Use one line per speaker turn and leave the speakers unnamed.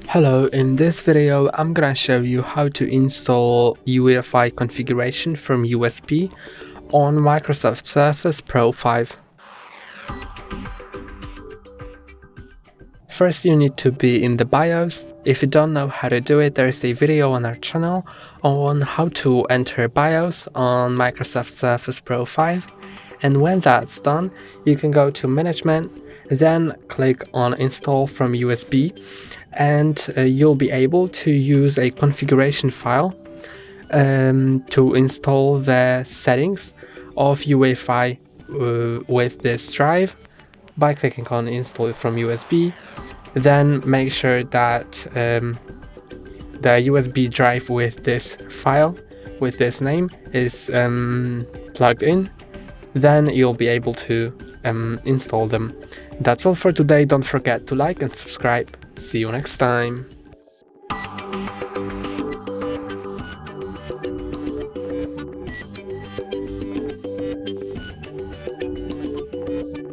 Hello, in this video I'm gonna show you how to install Uefi configuration from USB on Microsoft Surface Pro 5. First you need to be in the BIOS. If you don't know how to do it, there is a video on our channel on how to enter BIOS on Microsoft Surface Pro 5. And when that's done, you can go to Management, then click on Install from USB, and you'll be able to use a configuration file to install the settings of Uefi with this drive by clicking on Install from USB. Then make sure that the USB drive with this file, with this name, is plugged in. Then you'll be able to install them. That's all for today. Don't forget to like and subscribe. See you next time.